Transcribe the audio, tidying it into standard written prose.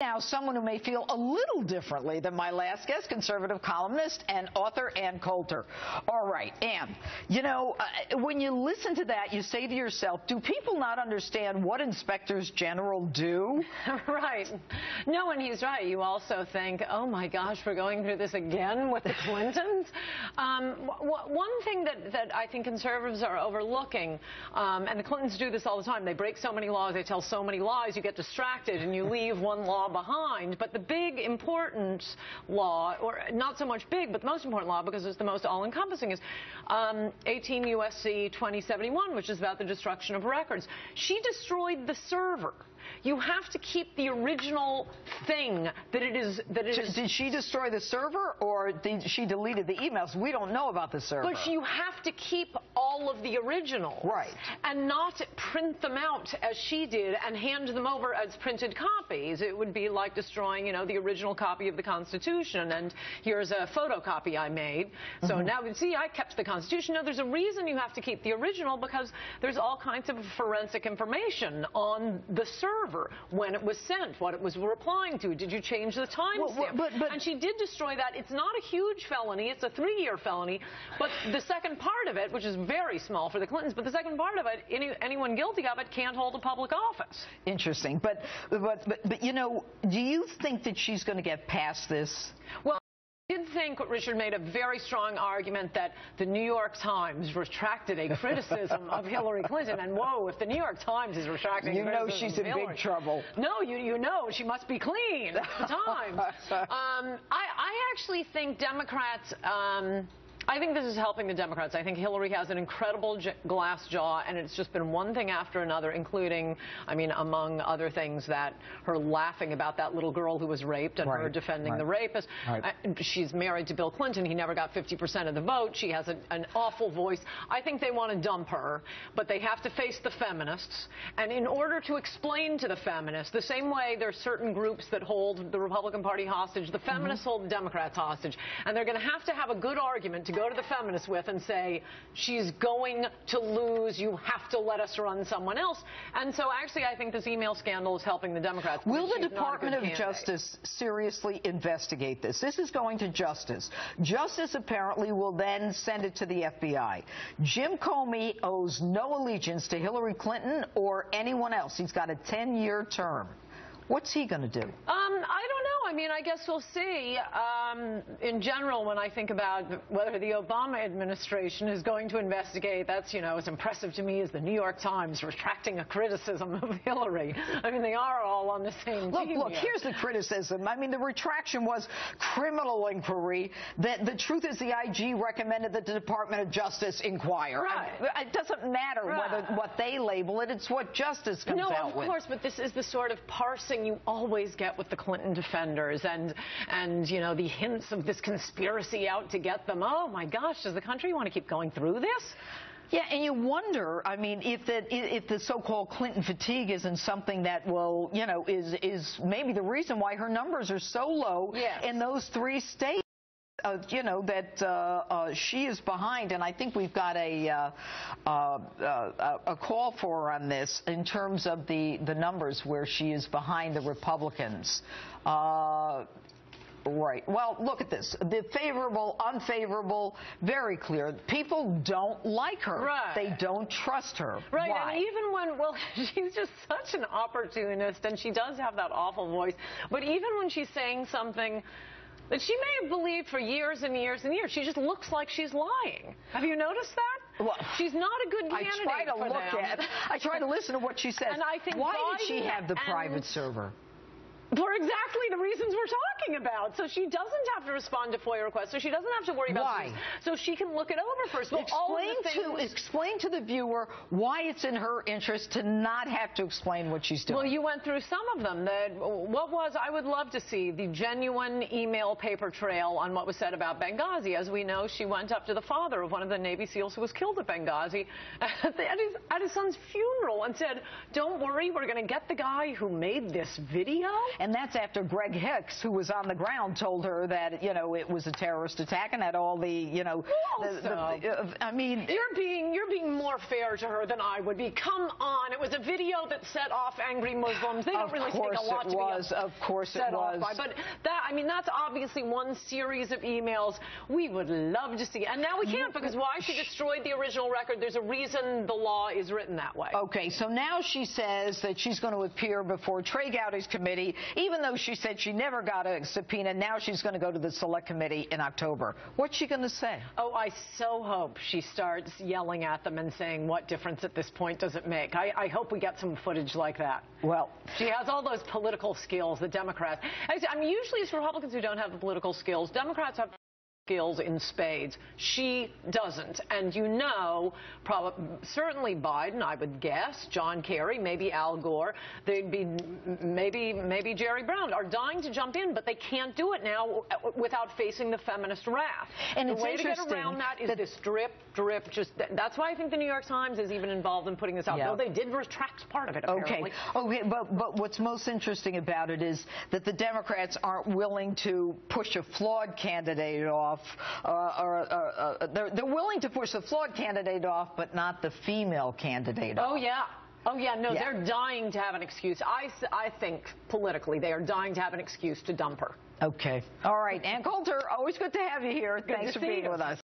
Now, someone who may feel a little differently than my last guest, conservative columnist and author Ann Coulter. All right, Ann, you know, when you listen to that, you say to yourself, do people not understand what inspectors general do? Right. No, and he's right. You also think, oh, my gosh, we're going through this again with the Clintons? One thing that I think conservatives are overlooking, and the Clintons do this all the time, they break so many laws, they tell so many lies, you get distracted and you leave one law behind. But the big important law, or not so much big, but the most important law, because it's the most all-encompassing, is 18 U.S.C. 2071, which is about the destruction of records. She destroyed the server. You have to keep the original thing that it is. Did she destroy the server, or did she deleted the emails? We don't know about the server. But you have to keep all of the originals. Right. And not print them out as she did and hand them over as printed copies. It would be like destroying, you know, the original copy of the Constitution. And here's a photocopy I made. So now, see, I kept the Constitution. No, there's a reason you have to keep the original, because there's all kinds of forensic information on the server, when it was sent, what it was replying to, did you change the timestamp? And she did destroy that. It's not a huge felony, it's a 3-year felony, but the second part of it, which is very small for the Clintons, but the second part of it, anyone guilty of it can't hold a public office. Interesting, but you know, do you think that she's going to get past this? Well, I did think Richard made a very strong argument that the New York Times retracted a criticism of Hillary Clinton. And whoa, if the New York Times is retracting you know she's in big trouble. No, you know she must be clean. The Times. I actually think Democrats. I think this is helping the Democrats. I think Hillary has an incredible glass jaw, and it's just been one thing after another, including, I mean, among other things, that her laughing about that little girl who was raped and her defending the rapist. She's married to Bill Clinton. He never got 50% of the vote. She has an awful voice. I think they want to dump her, but they have to face the feminists. And in order to explain to the feminists, the same way there's certain groups that hold the Republican Party hostage, the feminists hold the Democrats hostage. And they're going to have a good argument to go to the feminists with and say, she's going to lose, you have to let us run someone else. And so actually I think this email scandal is helping the Democrats. Will the Department of Justice seriously investigate this? This is going to Justice. Justice apparently will then send it to the FBI. Jim Comey owes no allegiance to Hillary Clinton or anyone else. He's got a 10-year term. What's he going to do? I don't know. I mean, I guess we'll see. In general, when I think about whether the Obama administration is going to investigate, that's, you know, as impressive to me as the New York Times retracting a criticism of Hillary. I mean, they are all on the same team. Look, here's the criticism. I mean, the retraction was criminal inquiry. The truth is the IG recommended that the Department of Justice inquire. Right. It doesn't matter what they label it. It's what Justice comes out with. No, of course, but this is the sort of parsing you always get with the Clinton defenders, and you know, the hints of this conspiracy out to get them. Oh my gosh, does the country want to keep going through this? Yeah, and you wonder, I mean, if the so-called Clinton fatigue isn't something that will, you know, is maybe the reason why her numbers are so low in those 3 states. You know, that she is behind, and I think we've got a call for her on this in terms of the numbers where she is behind the Republicans. Right. Well, look at this. The favorable, unfavorable, very clear. People don't like her. Right. They don't trust her. Right. Why? And even when, well, she's just such an opportunist, and she does have that awful voice. But even when she's saying something that she may have believed for years and years and years, she just looks like she's lying. Have you noticed that? Well, she's not a good candidate I try to listen to what she says. And I think why did she have the private server? For exactly the reasons we're talking about. So she doesn't have to respond to FOIA requests, so she doesn't have to worry about why. So she can look it over first. Well, explain to the viewer why it's in her interest to not have to explain what she's doing. Well, you went through some of them. I would love to see the genuine email paper trail on what was said about Benghazi. As we know, she went up to the father of one of the Navy SEALs who was killed at Benghazi at his son's funeral and said, don't worry, we're going to get the guy who made this video. And that's after Greg Hicks, who was on the ground, told her that, you know, it was a terrorist attack and that all the, you know, I mean, you're being more fair to her than I would be. Come on, it was a video that set off angry Muslims. They don't really take a lot to be of course set it was. off by. But that, I mean, that's obviously one series of emails we would love to see. And now we can't, because why? She destroyed the original record. There's a reason the law is written that way. Okay, so now she says that she's going to appear before Trey Gowdy's committee, even though she said she never got a subpoena. Now she's going to go to the select committee in October. What's she going to say? Oh, I so hope she starts yelling at them and saying, what difference at this point does it make? I hope we get some footage like that. Well, she has all those political skills, the Democrats. I mean, usually it's Republicans who don't have the political skills. Democrats have skills in spades. She doesn't. And you know, certainly Biden, I would guess, John Kerry, maybe Al Gore, they'd be maybe Jerry Brown are dying to jump in, but they can't do it now without facing the feminist wrath. And the way to get around that is this drip. Just that's why I think the New York Times is even involved in putting this out. Though they did retract part of it, apparently. Okay, but what's most interesting about it is that the Democrats aren't willing to push a flawed candidate off. They're willing to push the flawed candidate off, but not the female candidate off. Oh, yeah, no, they're dying to have an excuse. I think politically they are dying to have an excuse to dump her. Okay. All right. Ann Coulter, always good to have you here. Thanks for being with us.